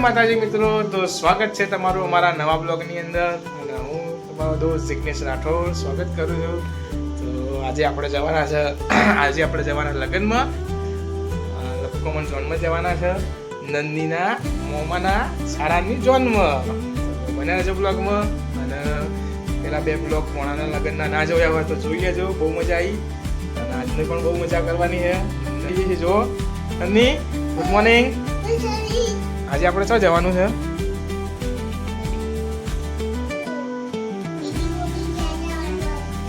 માતાજી મિત્રો, તો સ્વાગત છે તમારું અમારા નવા બ્લોગની અંદર અને હું તમારો દોસ્ત જિગ્નેશ રાઠોડ સ્વાગત કરું છું. તો આજે આપણે જવાના લગ્નમાં, લપકોમન ઝોનમાં જવાના છે. નંદીના મોમાના શાળાની ઝોનમાં બને છે બ્લોગમાં. અને પેલા બે બ્લોગ મોણાના લગ્નના ના જોયા હોય તો જોઈ લેજો, બહુ મજા આવી. અને આજની પણ બહુ મજા કરવાની છે. જો નંદી, ગુડ મોર્નિંગ. આજે આપણે શું જવાનું છે?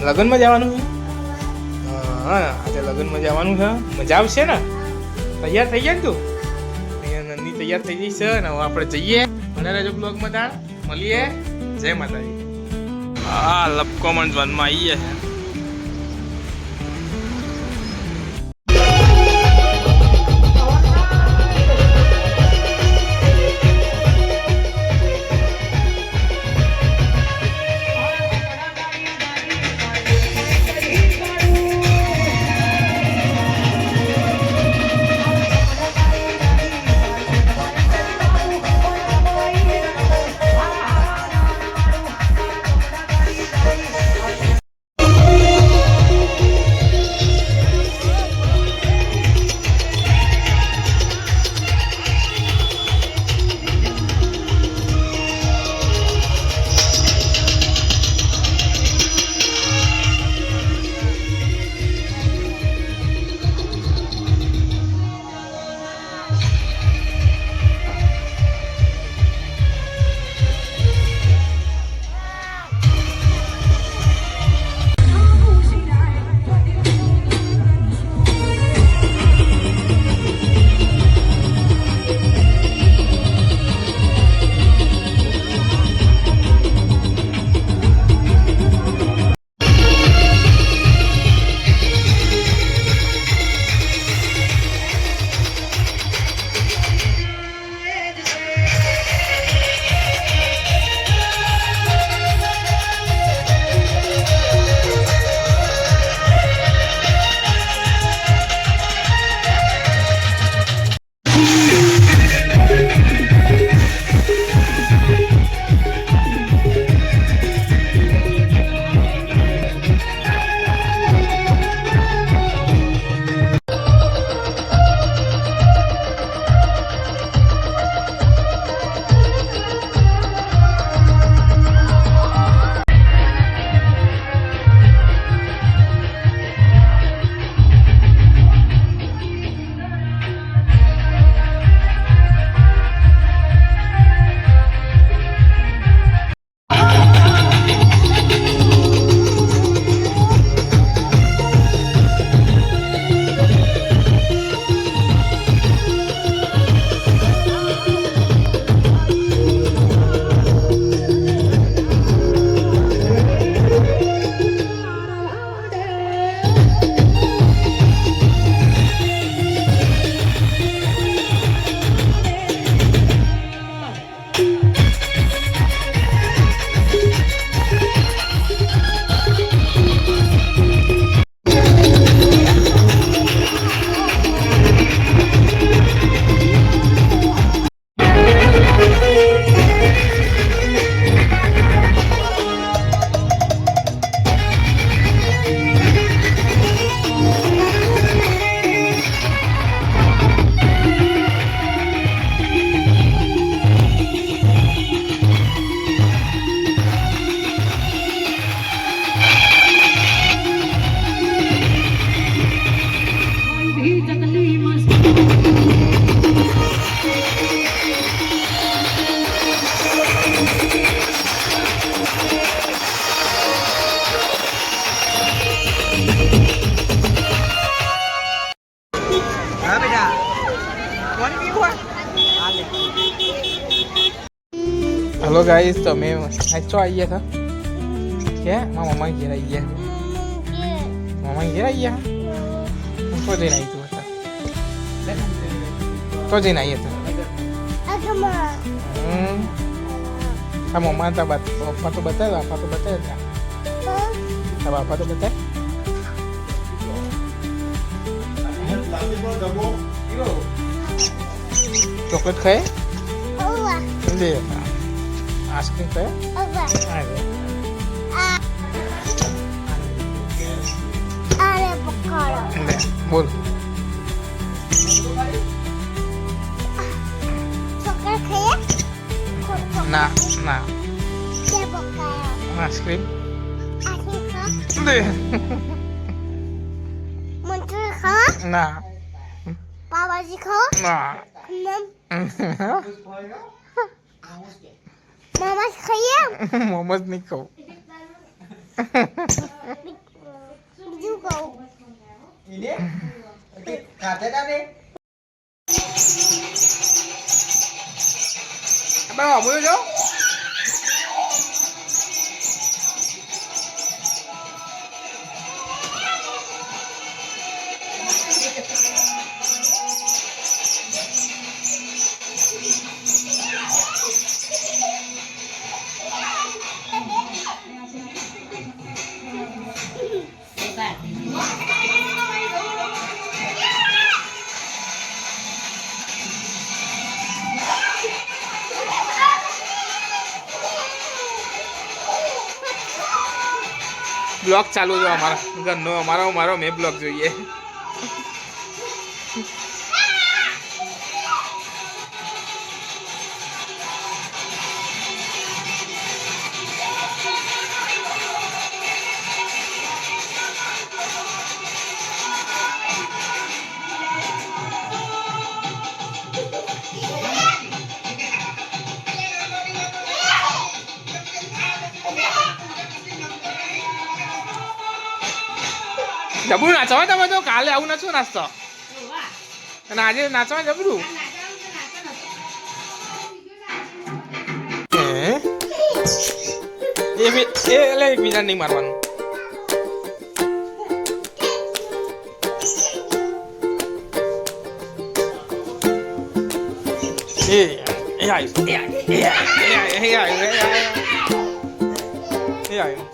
લગ્નમાં જવાનું છે. હા, આજે લગ્નમાં જવાનું છે. મજા આવશે ને? તૈયાર થઈ ગયા ને તું? અહીંયા નંદી તૈયાર થઈ ગઈ છે અને હવે આપણે જઈએ. મને રહેજો બ્લોગમાં, તાણ મળીએ. જય માતાજી. હા, લપકોમન ઝોનમાં આવીએ છે. હેલો ગાઈસ, તો અમે સાચો આવી ગયા હતા કે મારા મમ્મા ઘેર આવી ગયા. મમ્મા ઘેર આવી ગયા. તો જઈને આવી તું હતા? તો જઈને આવી હતા. આ મમ્મા તા પપ્પા તો બતાવે, બાપા તો બતાવે હતા. બાપા તો બતાવે. ચોકલેટ ખાય? લે આઈસ્ક્રીમ ખાય લે બોલ ના ના આઈસ્ક્રીમ લે ના પાવભાજી ખાઓ ના મોમોસ ખાઈએ મોમોસ નહીં ખાવું બીજું ખાઓ બાબા બોલો જો બ્લોગ ચાલુ જો અમારા ઘરનો અમારો મેં બ્લોગ જોઈએ જબરું નાચવા તમે તો કાલે આવું નાચો નાચતો અને આજે નાચવા જબરું એટલે એકબીજા નહીં મારવાનું આવ્યું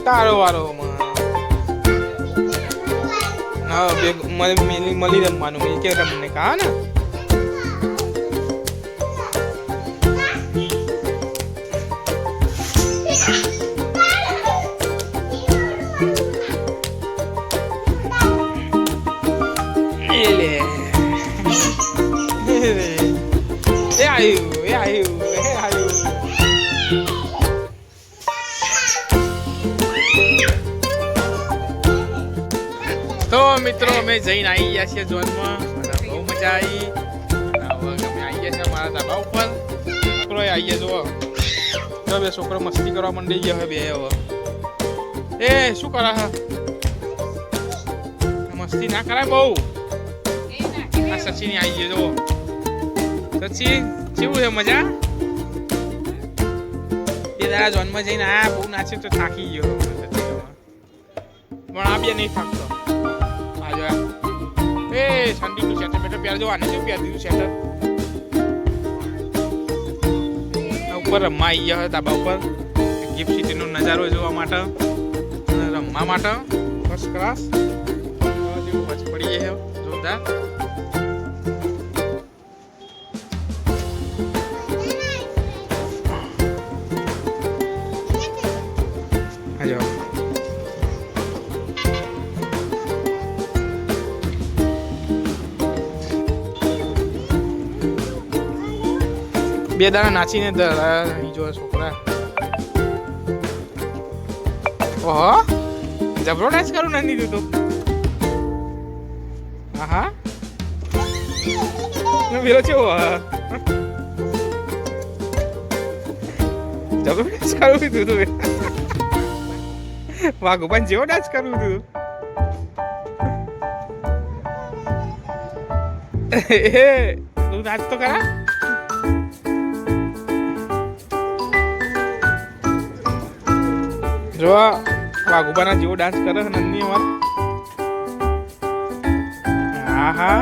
તારો વારો હા મળી રમવાનું મેં કે રમને કહા ને આવ્યું તો મિત્રો અમે જઈને આવી ગયા છીએ ઝોનમાં અને બહુ મજા આવી અને હવે અમે આવી ગયા છીએ મારા ધાબા ઉપર છોકરો આવીએ જુઓ તો બે છોકરો મસ્તી કરવા માંડી ગયા હવે બે હવે એ શું કરે હા મસ્તી ના કરાય બહુ આ સચિન આવી ગયો જુઓ સચિન કેવું છે મજા એ તારા ઝોનમાં જઈને આ બહુ નાચ્યો તો થાકી ગયો પણ આ બે નહીં થાકતો એ ઠંડીનું સ્વેટર બેટર પહેર જો આને શું પહેર દીધું સ્વેટર ઉપર રમવા આવી ગયા ધાબા ઉપર ગિફ્ટ સિટીનો નજારો જોવા માટે અને રમવા માટે ફર્સ્ટ ક્લાસ જેવું બચ પડી જાય જોરદાર આજો બે દાણા નાચીને જો છોકરા ઓહો જબરો ડાન્સ કરું નથી દીધું તો હા પેલો છે જબરો ડાન્સ કરું દીધું તું વાઘુબાન જેવો ડાન્સ કરું દીધું તું નાચ તો ખરા જો વાઘુબાના જેવો ડાન્સ કરે છે નંદની અમાર. હા હા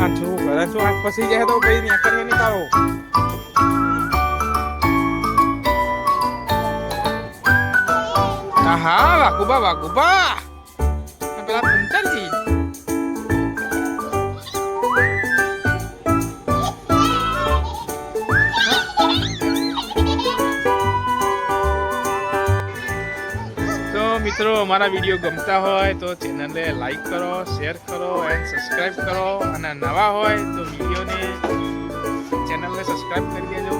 આ જો કરે જો આજ પછી જાય તો કઈ નહીં કરે નહીં તારો. હા વાઘુબા પેલા કુંતરજી. તો મિત્રો અમારા વિડીયો ગમતા હોય તો ચેનલને લાઈક કરો, શેર કરો એન્ડ સબસ્ક્રાઇબ કરો. અને નવા હોય તો વિડીયોને ચેનલને સબસ્ક્રાઇબ કરી દેજો.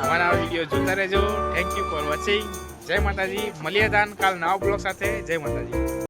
અમારા વિડીયો જોતા રહેજો. Thank you for watching. જય માતાજી. મળીએ દાન કાલ નવા બ્લોગ સાથે. જય માતાજી.